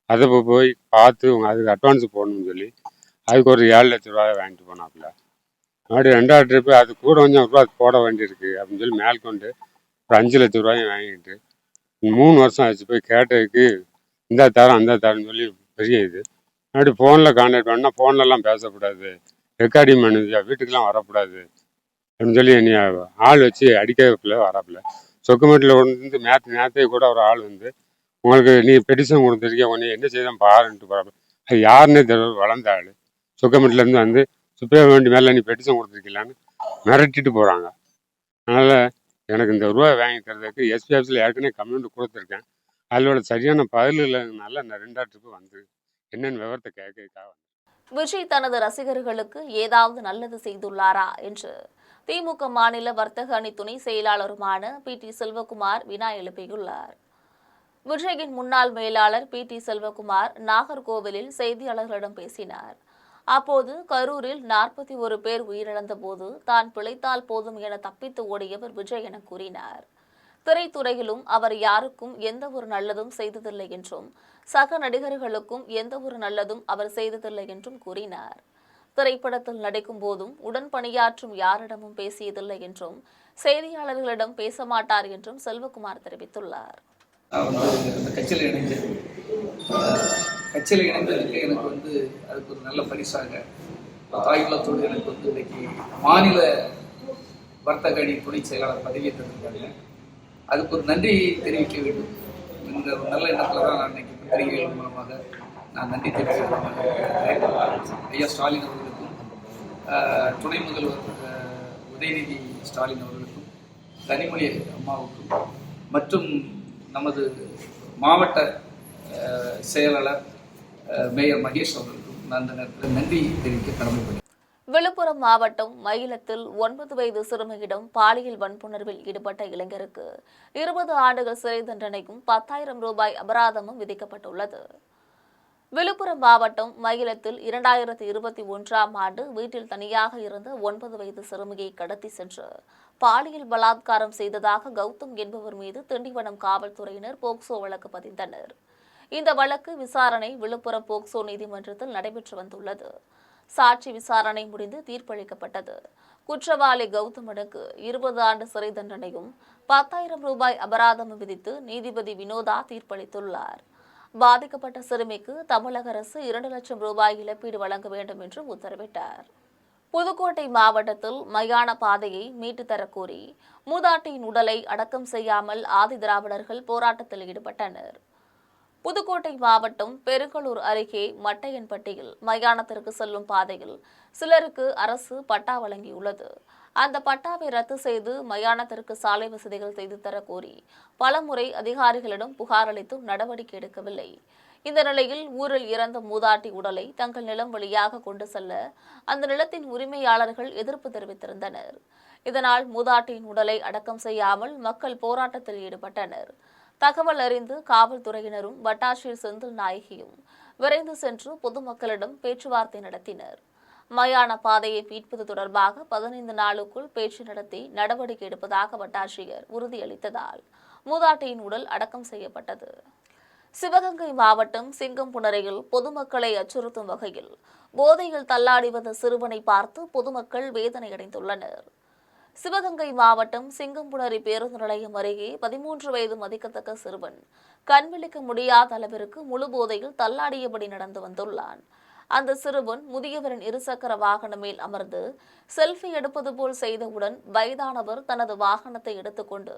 அதை போய் பார்த்து அதுக்கு அட்வான்ஸ் போடணும்னு சொல்லி அதுக்கு ஒரு 7 லட்ச ரூபாய் வாங்கிட்டு போனாப்புல. மறுபடியும் 2வது ட்ரிப்பு அது கூட கொஞ்சம் ரூபா போட வேண்டியிருக்கு அப்படின்னு சொல்லி மேற்கொண்டு ஒரு 5 லட்ச ரூபாயும் வாங்கிட்டு 3 வருஷம் ஆச்சு. போய் கேட்டதுக்கு இந்த தரம் அந்த தரம்னு சொல்லி பெரிய இது. மறுபடியும் ஃபோனில் கான்டாக்ட் பண்ணால் ஃபோன்லலாம் பேசக்கூடாது, ரெக்கார்டிங் பண்ணுது, வீட்டுக்கெலாம் வரக்கூடாது அப்படின்னு சொல்லி என்னை ஆள் வச்சு அடிக்கல வரப்பில்ல. சொக்கமேட்டில் வந்து நேரத்தை கூட ஒரு ஆள் உங்களுக்கு நீ பெட்டிஷன் கொடுத்துருக்கீங்க, உன்னை என்ன செய்தான் பாருன்ட்டு போகிறப்ப அது யாருன்னே தெரியல. வளர்ந்த ஆள் சொக்கமேட்டிலேருந்து சுப்பையா வேண்டி மேலே நீ பெட்டிஷன் கொடுத்துருக்கலான்னு மிரட்டிட்டு போகிறாங்க. அதனால் எனக்கு இந்த ரூபாய் வாங்கி தரதுக்கு எஸ்பி ஆஃபீஸில் ஏற்கனவே கம்ப்ளைண்ட் கொடுத்துருக்கேன். அதோட சரியான பதில் இல்லைனால நான் 2வது ட்ரிப்பு என்னென்னு விவரத்தை கேட்கறதுக்காக. விஜய் தனது ரசிகர்களுக்கு ஏதாவது நல்லது செய்துள்ளாரா என்று திமுக மாநில வர்த்தக அணி துணை செயலாளருமான PT செல்வகுமார் வினா எழுப்பியுள்ளார். விஜயின் முன்னாள் மேலாளர் PT செல்வகுமார் நாகர்கோவிலில் செய்தியாளர்களிடம் பேசினார். அப்போது கரூரில் 41 பேர் உயிரிழந்த போது தான் பிழைத்தால் போதும் என தப்பித்து ஓடியவர் விஜய் என கூறினார். திரைத்துறையிலும் அவர் யாருக்கும் எந்த ஒரு நல்லதும் செய்ததில்லை என்றும் சக நடிகர்களுக்கும் எந்த ஒரு நல்லதும் அவர் செய்ததில்லை என்றும் கூறினார். திரைப்படத்தில் நடிக்கும் போதும் உடன் பணியாற்றும் யாரிடமும் பேசியதில்லை என்றும் செய்தியாளர்களிடம் பேச மாட்டார் என்றும் செல்வகுமார் தெரிவித்துள்ளார். கட்சியில் இணைந்ததுக்கு எனக்கு அதுக்கு ஒரு நல்ல பரிசாக தாய்குலத்தோடு எனக்கு இன்னைக்கு மாநில வர்த்தக அணி துணை செயலாளர் பதவியை தந்திருக்காங்க. அதுக்கு ஒரு நன்றி தெரிவிக்க வேண்டும். இந்த ஒரு நல்ல எண்ணத்தில் தான் நான் இன்னைக்கு பத்திரிகைகள் மூலமாக நான் நன்றி தெரிவிக்கிறேன். ஐயா ஸ்டாலின் அவர்களுக்கும் துணை முதல்வர் உதயநிதி ஸ்டாலின் அவர்களுக்கும் கனிமொழி அம்மாவுக்கும் மற்றும் நமது மாவட்ட செயலாளர் மேயர் மகேஷ் அவர்களுக்கும் நான் இந்த நேரத்தில் நன்றி தெரிவிக்க கடமைப்பட்டேன். விழுப்புரம் மாவட்டம் மயிலத்தில் 9 வயது சிறுமியிடம் பாலியல் வன்புணர்வில் ஈடுபட்ட இளைஞருக்கு 20 ஆண்டுகள் சிறை தண்டனையும் 10,000 ரூபாய் அபராதமும் விதிக்கப்பட்டுள்ளது. விழுப்புரம் மாவட்டம் மயிலத்தில் 2021ஆம் ஆண்டு வீட்டில் தனியாக இருந்த 9 வயது சிறுமியை கடத்தி சென்று பாலியல் பலாத்காரம் செய்ததாக கௌதம் என்பவர் மீது திண்டிவனம் காவல்துறையினர் போக்சோ வழக்கு பதிந்தனர். இந்த வழக்கு விசாரணை விழுப்புரம் போக்சோ நீதிமன்றத்தில் நடைபெற்று வந்துள்ளது. சாட்சி விசாரணை முடிந்து தீர்ப்பளிக்கப்பட்டது. குற்றவாளி கௌதமனுக்கு 20 ஆண்டு சிறை தண்டனையும் 10,000 ரூபாய் அபராதமும் விதித்து நீதிபதி வினோதா தீர்ப்பளித்துள்ளார். பாதிக்கப்பட்ட சிறுமிக்கு தமிழக அரசு 2 லட்சம் ரூபாய் இழப்பீடு வழங்க வேண்டும் என்றும் உத்தரவிட்டார். புதுக்கோட்டை மாவட்டத்தில் மயான பாதையை மீட்டு தரக்கோரி மூதாட்டியின் உடலை அடக்கம் செய்யாமல் ஆதி திராவிடர்கள் போராட்டத்தில் ஈடுபட்டனர். புதுக்கோட்டை மாவட்டம் பெருங்களூர் அருகே மட்டையன்பட்டியில் மயானத்திற்கு செல்லும் பாதையில் சிலருக்கு அரசு பட்டா வழங்கியுள்ளது. அந்த பட்டாவை ரத்து செய்து மயானத்திற்கு சாலை வசதிகள் செய்து தர கோரி பலமுறை அதிகாரிகளிடம் புகார் அளித்தும் நடவடிக்கை எடுக்கவில்லை. இந்த நிலையில் ஊரில் இறந்த மூதாட்டி உடலை தங்கள் நிலம் வழியாக கொண்டு செல்ல அந்த நிலத்தின் உரிமையாளர்கள் எதிர்ப்பு தெரிவித்திருந்தனர். இதனால் மூதாட்டியின் உடலை அடக்கம் செய்யாமல் மக்கள் போராட்டத்தில் ஈடுபட்டனர். தகவல் அறிந்து காவல்துறையினரும் வட்டாட்சியர் செந்தில் நாயகியும் விரைந்து சென்று பொதுமக்களிடம் பேச்சுவார்த்தை நடத்தினர். மயான பாதையை மீட்பது தொடர்பாக 15 நாளுக்குள் பேச்சு நடத்தி நடவடிக்கை எடுப்பதாக வட்டாட்சியர் உறுதியளித்ததால் மூதாட்டியின் உடல் அடக்கம் செய்யப்பட்டது. சிவகங்கை மாவட்டம் சிங்கம்புணரியில் பொதுமக்களை அச்சுறுத்தும் வகையில் போதையில் தள்ளாடி வந்த சிறுவனை பார்த்து பொதுமக்கள் வேதனையடைந்துள்ளனர். சிவகங்கை மாவட்டம் சிங்கம்புணரி பேருந்து நிலையம் அருகே 13 வயது மதிக்கத்தக்க சிறுவன் கண்விழிக்க முடியாத அளவிற்கு முழு போதையில் தள்ளாடியபடி நடந்து வந்துள்ளான். அந்த சிறுவன் முதியவரின் இருசக்கர வாகனம் மேல் அமர்ந்து செல்ஃபி எடுப்பது போல் செய்தவுடன் வயதானவர் தனது வாகனத்தை எடுத்துக்கொண்டு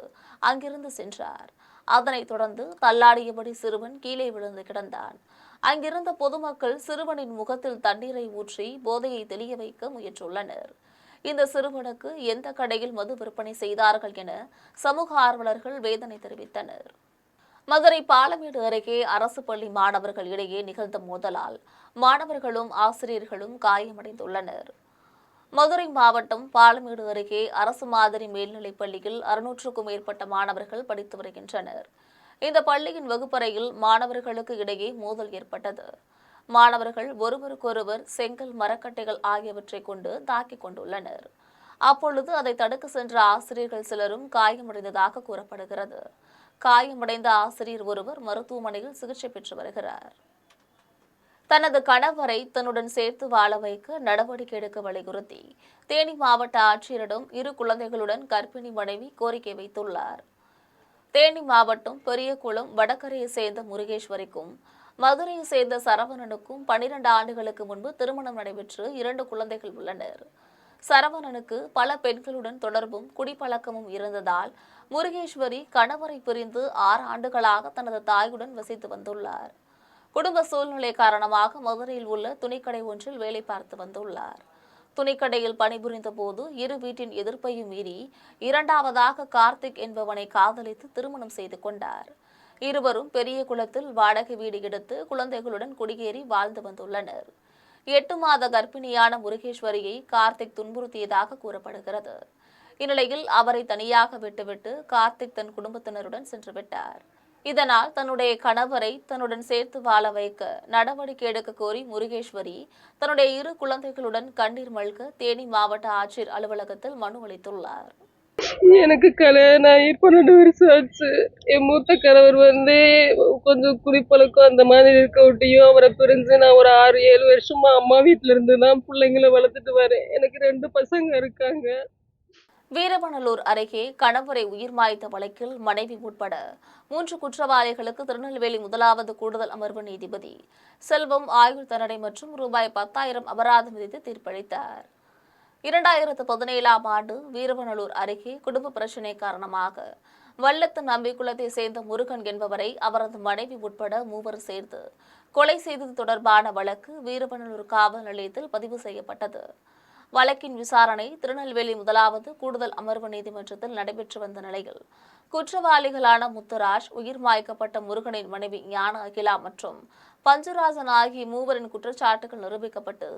அங்கிருந்து சென்றார். அதனைத் தொடர்ந்து தள்ளாடியபடி சிறுவன் கீழே விழுந்து கிடந்தான். அங்கிருந்த பொதுமக்கள் சிறுவனின் முகத்தில் தண்ணீரை ஊற்றி போதையை தெளிய வைக்க முயன்றுள்ளனர். இந்த சிறுவனுக்கு எந்த கடையில் மது விற்பனை செய்தார்கள் என சமூக ஆர்வலர்கள் வேதனை தெரிவித்தனர். மதுரை பாலமேடு அருகே அரசு பள்ளி மாணவர்கள் இடையே நிகழ்ந்த மோதலால் மாணவர்களும் ஆசிரியர்களும் காயமடைந்துள்ளனர். மதுரை மாவட்டம் பாலமேடு அருகே அரசு மாதிரி மேல்நிலைப் பள்ளியில் 600க்கும் மேற்பட்ட மாணவர்கள் படித்து வருகின்றனர். இந்த பள்ளியின் வகுப்பறையில் மாணவர்களுக்கு இடையே மோதல் ஏற்பட்டது. மாணவர்கள் ஒருவருக்கொருவர் செங்கல், மரக்கட்டைகள் ஆகியவற்றை கொண்டு தாக்கிக் கொண்டுள்ளனர். அப்பொழுது அதை தடுக்க சென்ற ஆசிரியர்கள் சிலரும் காயமடைந்ததாக கூறப்படுகிறது. காயமடைந்த ஆசிரியர் ஒருவர் மருத்துவமனையில் சிகிச்சை பெற்று வருகிறார். தனது கணவரை தன்னுடன் சேர்த்து வாழ வைக்க நடவடிக்கை எடுக்க வலியுறுத்தி தேனி மாவட்ட ஆட்சியரிடம் 2 குழந்தைகளுடன் கர்ப்பிணி மனைவி கோரிக்கை வைத்துள்ளார். தேனி மாவட்டம் பெரியகுளம் வடகரையை சேர்ந்த முருகேஸ்வரிக்கும் மதுரையை சேர்ந்த சரவணனுக்கும் 12 ஆண்டுகளுக்கு முன்பு திருமணம் நடைபெற்று 2 குழந்தைகள் உள்ளனர். சரவணனுக்கு பல பெண்களுடன் தொடர்பும் குடிப்பழக்கமும் இருந்ததால் முருகேஸ்வரி கணவரை பிரிந்து 6 ஆண்டுகளாக தனது தாயுடன் வசித்து வந்துள்ளார். குடும்ப சூழ்நிலை காரணமாக மதுரையில் உள்ள துணிக்கடை ஒன்றில் வேலை பார்த்து வந்துள்ளார். துணிக்கடையில் பணிபுரிந்த போது இரு வீட்டின் எதிர்ப்பையும் மீறி 2வதாக கார்த்திக் என்பவனை காதலித்து திருமணம் செய்து கொண்டார். இருவரும் பெரிய குளத்தில் வாடகை வீடு எடுத்து குழந்தைகளுடன் குடியேறி வாழ்ந்து வந்துள்ளனர். 8 மாத கர்ப்பிணியான முருகேஸ்வரியை கார்த்திக் துன்புறுத்தியதாக கூறப்படுகிறது. இந்நிலையில் அவரை தனியாக விட்டுவிட்டு கார்த்திக் தன் குடும்பத்தினருடன் சென்றுவிட்டார். இதனால் தன்னுடைய கணவரை தன்னுடன் சேர்த்து வாழ வைக்க நடவடிக்கை எடுக்க கோரி முருகேஸ்வரி தன்னுடைய 2 குழந்தைகளுடன் கண்ணீர் மல்க தேனி மாவட்ட ஆட்சியர் அலுவலகத்தில் மனு அளித்துள்ளார். எனக்கு கல்யாணம் ஆகி 12 வருஷம் ஆச்சு. என் மூத்த கணவர் கொஞ்சம் குடிப்பழக்கம் அந்த மாதிரி இருக்க விட்டியும் அவரை பிரிஞ்சு நான் ஒரு 6-7 வருஷமா அம்மா வீட்டுல இருந்து தான் பிள்ளைங்களை வளர்த்துட்டு வரேன். எனக்கு 2 பசங்க இருக்காங்க. வீரவனலூர் அருகே கணவரை உயிர் மாய்த்த வழக்கில் மனைவி உட்பட 3 குற்றவாளிகளுக்கு திருநெல்வேலி 1வது கூடுதல் அமர்வு நீதிபதி செல்வம் ஆயுள் தண்டனை மற்றும் ரூபாய் 10,000 அபராதம் விதித்து தீர்ப்பளித்தார். 2017ஆம் ஆண்டு வீரவனலூர் அருகே குடும்ப பிரச்சினை காரணமாக வல்லத்து நம்பிக்குளத்தை சேர்ந்த முருகன் என்பவரை அவரது மனைவி உட்பட 3 சேர்த்து கொலை செய்தது தொடர்பான வழக்கு வீரவனலூர் காவல் நிலையத்தில் பதிவு செய்யப்பட்டது. வழக்கின் விசாரணை திருநெல்வேலி 1வது கூடுதல் அமர்வு நீதிமன்றத்தில் நடைபெற்று வந்த நிலையில் குற்றவாளிகளான முத்துராஜ், உயிர் மாய்க்கப்பட்ட முருகனின் மனைவி ஞான அகிலா மற்றும் பஞ்சுராஜன் ஆகிய 3 குற்றச்சாட்டுகள் நிரூபிக்கப்பட்டு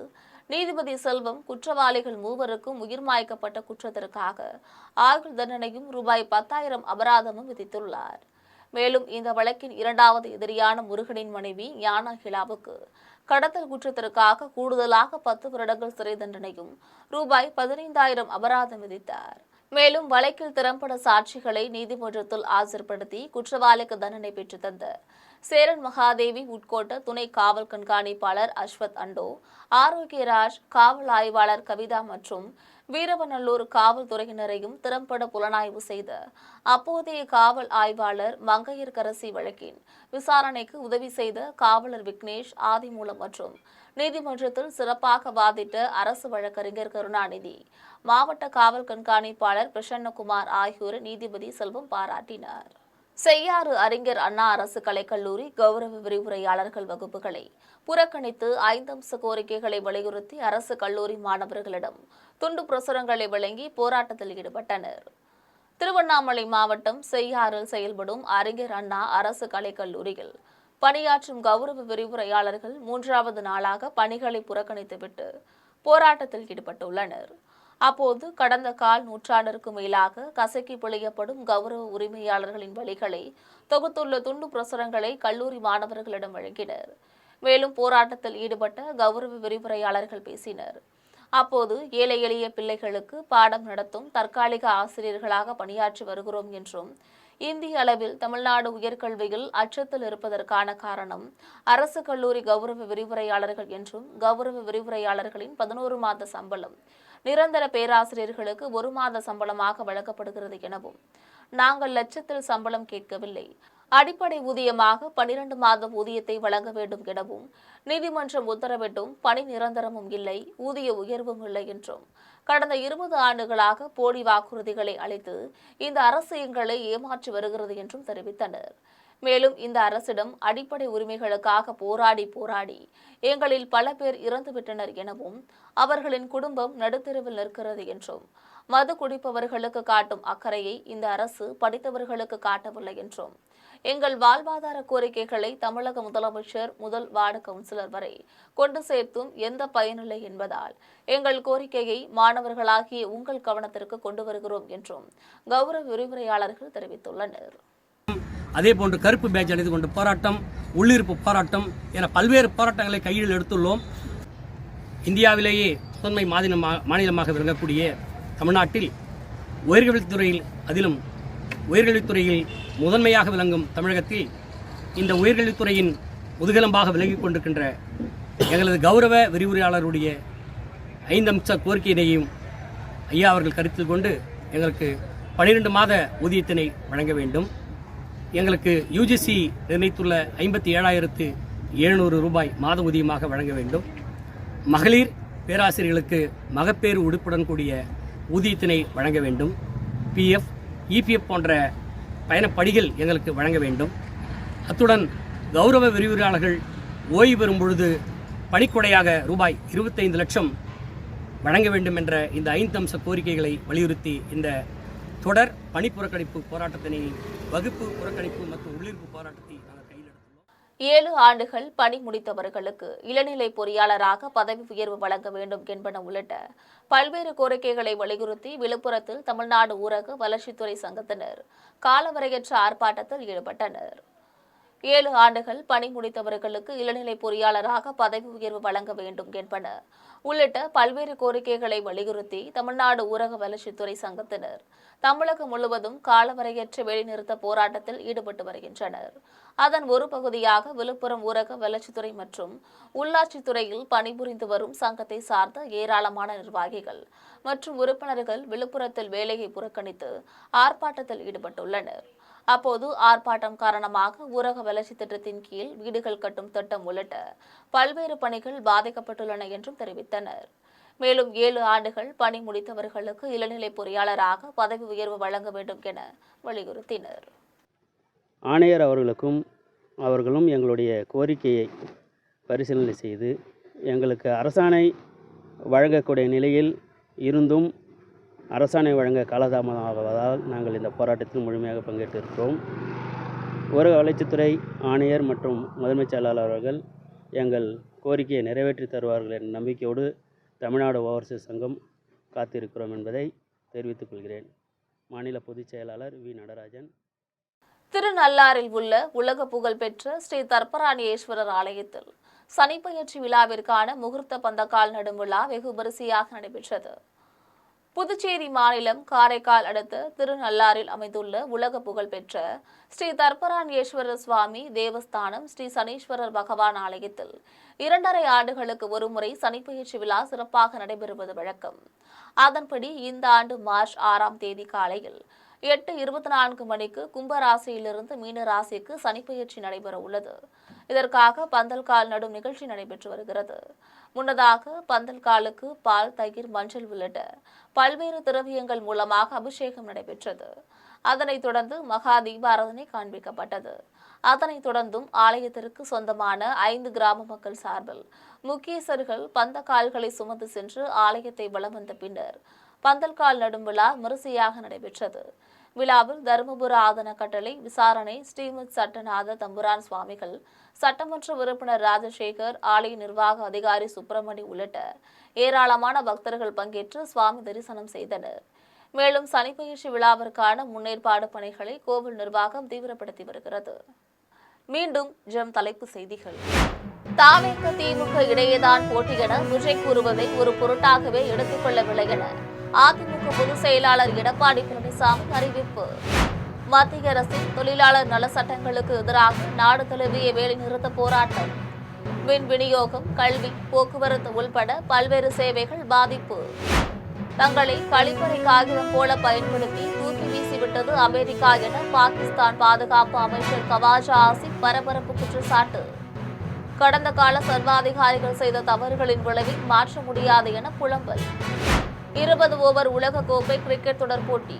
நீதிபதி செல்வம் குற்றவாளிகள் 3க்கும் உயிர் மாய்க்கப்பட்ட குற்றத்திற்காக ஆயுள் தண்டனையும் ரூபாய் 10,000 அபராதமும் விதித்துள்ளார். மேலும் இந்த வழக்கின் 2வது எதிரியான முருகனின் மனைவி ஞான அகிலாவுக்கு கடத்தல் குற்றத்திற்காக கூடுதலாக 10 வருடங்கள் சிறை தண்டனையும் ரூபாய் 15,000 அபராதம் விதித்தார். மேலும் வழக்கில் திறம்பட சாட்சிகளை நீதிமன்றத்தில் ஆஜர்படுத்தி குற்றவாளிக்கு தண்டனை பெற்று தந்த சேரன் மகாதேவி உட்கோட்ட துணை காவல் கண்காணிப்பாளர் அஸ்வத் அண்டோ, ஆரோக்கியராஜ், காவல் ஆய்வாளர் கவிதா மற்றும் வீரவநல்லூர் காவல்துறையினரையும் திறம்பட புலனாய்வு செய்த அப்போதைய காவல் ஆய்வாளர் மங்கையர்கரசி வழக்கின் விசாரணைக்கு உதவி செய்த காவலர் விக்னேஷ், ஆதிமூலம் மற்றும் நீதிமன்றத்தில் சிறப்பாக வாதிட்ட அரசு வழக்கறிஞர் கருணாநிதி, மாவட்ட காவல் கண்காணிப்பாளர் பிரசன்னகுமார் ஆகியோர் நீதிபதி செல்வம் பாராட்டினார். செய்யாறு அறிஞர் அண்ணா அரசு கலைக்கல்லூரி கௌரவ விரிவுரையாளர்கள் வகுப்புகளை புறக்கணித்து 5 அம்ச கோரிக்கைகளை வலியுறுத்தி அரசு கல்லூரி மாணவர்களிடம் துண்டு பிரசுரங்களை வழங்கி போராட்டத்தில் ஈடுபட்டனர். திருவண்ணாமலை மாவட்டம் செய்யாறில் செயல்படும் அறிஞர் அண்ணா அரசு கலைக்கல்லூரியில் பணியாற்றும் கௌரவ விரிவுரையாளர்கள் 3வது நாளாக பணிகளை புறக்கணித்துவிட்டு போராட்டத்தில் ஈடுபட்டுள்ளனர். அப்போது கடந்த 1/4 நூற்றாண்டிற்கு மேலாக கசக்கி பிழியப்படும் கௌரவ உரிமையாளர்களின் வழிகளை தொகுத்துள்ள துண்டு பிரசுரங்களை கல்லூரி மாணவர்களிடம் வழங்கினர். மேலும் போராட்டத்தில் ஈடுபட்ட கௌரவ விரிவுரையாளர்கள் பேசினர். அப்போது ஏழை எளிய பிள்ளைகளுக்கு பாடம் நடத்தும் தற்காலிக ஆசிரியர்களாக பணியாற்றி வருகிறோம் என்றும், இந்திய அளவில் தமிழ்நாடு உயர்கல்வியில் அச்சத்தில் இருப்பதற்கான காரணம் அரசு கல்லூரி கௌரவ விரிவுரையாளர்கள் என்றும், கௌரவ விரிவுரையாளர்களின் 11 மாத சம்பளம் நிரந்தர பேராசிரியர்களுக்கு 1 மாத சம்பளமாக வழங்கப்படுகிறது எனவும், நாங்கள் லட்சத்தில் சம்பளம் கேட்கவில்லை, அடிப்படை ஊதியமாக 12 மாத ஊதியத்தை வழங்க வேண்டும் எனவும் நீதிமன்றம் உத்தரவிட்டும் பணி நிரந்தரமும் இல்லை, ஊதிய உயர்வும் இல்லை என்றும், கடந்த 20 ஆண்டுகளாக போலி வாக்குறுதிகளை அளித்து இந்த அரசு எங்களை ஏமாற்றி வருகிறது என்றும் தெரிவித்தனர். மேலும் இந்த அரசிடம் அடிப்படை உரிமைகளுக்காக போராடி எங்களில் பல பேர் இறந்துவிட்டனர் எனவும், அவர்களின் குடும்பம் நடுத்தெருவில் நிற்கிறது என்றும், மது குடிப்பவர்களுக்கு காட்டும் அக்கறையை இந்த அரசு படித்தவர்களுக்கு காட்டவில்லை என்றும், எங்கள் வாழ்வாதார கோரிக்கைகளை தமிழக முதலமைச்சர் முதல் வார்டு கவுன்சிலர் வரை கொண்டு சேர்த்தும் எந்த பயனில்லை என்பதால் எங்கள் கோரிக்கையை மாணவர்களாகிய உங்கள் கவனத்திற்கு கொண்டு வருகிறோம் என்றும் கௌரவ விரிவுரையாளர்கள் தெரிவித்துள்ளனர். அதேபோன்று கருப்பு பேட்ஜ் அணிந்து கொண்டு போராட்டம், உள்ளிருப்பு போராட்டம் என பல்வேறு போராட்டங்களை கையில் எடுத்துள்ளோம். இந்தியாவிலேயே முதன்மை மாநிலமாக விளங்கக்கூடிய தமிழ்நாட்டில் உயர்கல்வித்துறையில், அதிலும் உயர்கல்வித்துறையில் முதன்மையாக விளங்கும் தமிழகத்தில் இந்த உயர்கல்வித்துறையின் முதுகெலும்பாக விளங்கிக் கொண்டிருக்கின்ற எங்களது கௌரவ விரிவுரையாளருடைய 5 அம்ச கோரிக்கையினையும் ஐயா அவர்கள் கருத்தில் கொண்டு எங்களுக்கு 12 மாத ஊதியத்தினை வழங்க வேண்டும். எங்களுக்கு UGC நிர்ணயித்துள்ள 57,700 ரூபாய் மாத ஊதியமாக வழங்க வேண்டும். மகளிர் பேராசிரியர்களுக்கு மகப்பேறு உடுப்புடன் கூடிய ஊதியத்தினை வழங்க வேண்டும். PF, EPF போன்ற பயணப்படிகள் எங்களுக்கு வழங்க வேண்டும். அத்துடன் கௌரவ விரிவுரையாளர்கள் ஓய்வு பெறும் பொழுது பணிக்கொடையாக ரூபாய் 25 லட்சம் வழங்க வேண்டும் என்ற இந்த 5 அம்ச கோரிக்கைகளை வலியுறுத்தி இந்த தொடர் பணி புறக்கணிப்பு போராட்டத்தினை, வகுப்பு புறக்கணிப்பு மற்றும் உள்ளிருப்பு போராட்டத்தை நாங்கள் கையில் எடுத்துள்ளோம். 7 ஆண்டுகள் பணி முடித்தவர்களுக்கு இளநிலை பொறியாளராக பதவி உயர்வு வழங்க வேண்டும் என்பன உள்ளிட்ட பல்வேறு கோரிக்கைகளை வலியுறுத்தி விழுப்புரத்தில் தமிழ்நாடு ஊரக வளர்ச்சித்துறை சங்கத்தினர் காலவரையற்ற ஆர்ப்பாட்டத்தில் ஈடுபட்டனர். 7 ஆண்டுகள் பணி முடித்தவர்களுக்கு இளநிலை பொறியாளராக பதவி உயர்வு வழங்க வேண்டும் என்பன உள்ளிட்ட பல்வேறு கோரிக்கைகளை வலியுறுத்தி தமிழ்நாடு ஊரக வளர்ச்சித்துறை சங்கத்தினர் தமிழகம் முழுவதும் காலவரையற்ற வேலைநிறுத்த போராட்டத்தில் ஈடுபட்டு வருகின்றனர். அதன் ஒரு பகுதியாக விழுப்புரம் ஊரக வளர்ச்சித்துறை மற்றும் உள்ளாட்சித்துறையில் பணிபுரிந்து வரும் சங்கத்தை சார்ந்த ஏராளமான நிர்வாகிகள் மற்றும் உறுப்பினர்கள் விழுப்புரத்தில் வேலையை புறக்கணித்து ஆர்ப்பாட்டத்தில் ஈடுபட்டுள்ளனர். அப்போது ஆர்ப்பாட்டம் காரணமாக ஊரக வளர்ச்சி திட்டத்தின் கீழ் வீடுகள் கட்டும் திட்டம் உள்ளிட்ட பல்வேறு பணிகள் பாதிக்கப்பட்டுள்ளன என்றும் தெரிவித்தனர். மேலும் 7 ஆண்டுகள் பணி முடித்தவர்களுக்கு இளநிலை பொறியாளராக பதவி உயர்வு வழங்க வேண்டும் என வலியுறுத்தினர். ஆணையர் அவர்களும் எங்களுடைய கோரிக்கையை பரிசீலனை செய்து எங்களுக்கு அரசாணை வழங்கக்கூடிய நிலையில் இருந்தும் அரசாணை வழங்க காலதாமதம் ஆகுவதால் நாங்கள் இந்த போராட்டத்தில் முழுமையாக பங்கேற்றிருக்கிறோம். ஊரக வளர்ச்சித்துறை ஆணையர் மற்றும் முதன்மைச் செயலாளர் அவர்கள் எங்கள் கோரிக்கையை நிறைவேற்றி தருவார்கள் என்ற நம்பிக்கையோடு தமிழ்நாடு ஓவர்சீஸ் சங்கம் காத்திருக்கிறோம் என்பதை தெரிவித்துக் கொள்கிறேன். மாநில பொதுச் செயலாளர் வி. நடராஜன். திருநள்ளாறில் உள்ள உலக புகழ்பெற்ற ஸ்ரீ தர்ப்பராணியேஸ்வரர் ஆலயத்தில் சனிப்பெயர்ச்சி விழாவிற்கான முகூர்த்த பந்தக்கால் நடும் விழா வெகு விமரிசையாக நடைபெற்றது. புதுச்சேரி மாநிலம் காரைக்கால் அடுத்த திருநள்ளாறில் அமைந்துள்ள உலக புகழ்பெற்ற ஸ்ரீ தர்ப்பராணியேஸ்வரர் சுவாமி தேவஸ்தானம் ஸ்ரீ சனீஸ்வரர் பகவான் ஆலயத்தில் 2.5 ஆண்டுகளுக்கு ஒருமுறை சனிப்பெயர்ச்சி விழா சிறப்பாக நடைபெறுவது வழக்கம். அதன்படி இந்த ஆண்டு மார்ச் 6ஆம் தேதி காலையில் 8:24 மணிக்கு கும்பராசியிலிருந்து மீன ராசிக்கு சனிப்பெயர்ச்சி நடைபெற உள்ளது. இதற்காக பந்தல் கால் நடும் நிகழ்ச்சி நடைபெற்று வருகிறது. முன்னதாக பந்தல் காலுக்கு பால், தயிர், மஞ்சள் உள்ளிட்ட பல்வேறு திரவியங்கள் மூலமாக அபிஷேகம் நடைபெற்றது. அதனைத் தொடர்ந்து மகா தீபாராதனை காண்பிக்கப்பட்டது. அதனைத் தொடர்ந்தும் ஆலயத்திற்கு சொந்தமான 5 கிராம மக்கள் சார்பில் முக்கியஸ்தர்கள் பந்த கால்களை சுமந்து சென்று ஆலயத்தை வலம் வந்த பின்னர் பந்தல் கால் நடும் விழா விமரிசையாக நடைபெற்றது. விழாவில் தருமபுர ஆதன கட்டளை விசாரணை ஸ்ரீமத் சட்டநாத தம்புரான் சுவாமிகள், சட்டமன்ற உறுப்பினர் ராஜசேகர், ஆலய நிர்வாக அதிகாரி சுப்பிரமணி உள்ளிட்ட ஏராளமான பக்தர்கள் பங்கேற்று சுவாமி தரிசனம் செய்தனர். மேலும் சனிப்பெயர்ச்சி விழாவிற்கான முன்னேற்பாடு பணிகளை கோவில் நிர்வாகம் தீவிரப்படுத்தி வருகிறது. மீண்டும் தலைப்பு செய்திகள். தாவேக திமுக இடையேதான் போட்டி என விஜய் கூறுவதை ஒரு பொருட்டாகவே எடுத்துக் கொள்ளவில்லை என அதிமுக பொதுச் செயலாளர் எடப்பாடி பழனிசாமி அறிவிப்பு. மத்திய அரசின் தொழிலாளர் நல சட்டங்களுக்கு எதிராக நாடு தழுவிய வேலைநிறுத்த போராட்டம். மின் விநியோகம், கல்வி, போக்குவரத்து உள்பட பல்வேறு சேவைகள் பாதிப்பு. தங்களை கழிப்பறை காகிதம் போல பயன்படுத்தி தூக்கி வீசிவிட்டது அமெரிக்கா என பாகிஸ்தான் பாதுகாப்பு அமைச்சர் கவாஜா ஆசிப் பரபரப்பு குற்றச்சாட்டு. கடந்த கால சர்வாதிகாரிகள் செய்த தவறுகளின் விளைவை மாற்ற முடியாது என புலம்பல். 20 ஓவர் உலகக்கோப்பை கிரிக்கெட் தொடர் போட்டி.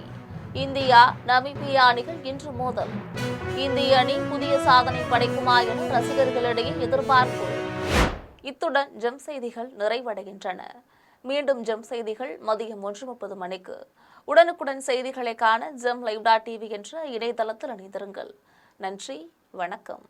இந்தியா, நமீபியா அணிகள் இன்று மோதல். இந்திய அணி புதிய சாதனை படைக்குமா என ரசிகர்களிடையே எதிர்பார்ப்பு. இத்துடன் ஜெம் செய்திகள் நிறைவடைகின்றன. மீண்டும் ஜெம் செய்திகள் மதியம் 1:30 மணிக்கு. உடனுக்குடன் செய்திகளை காண ஜெம் லைவ்.tv என்ற இணையதளத்தில் இணைந்திருங்கள். நன்றி, வணக்கம்.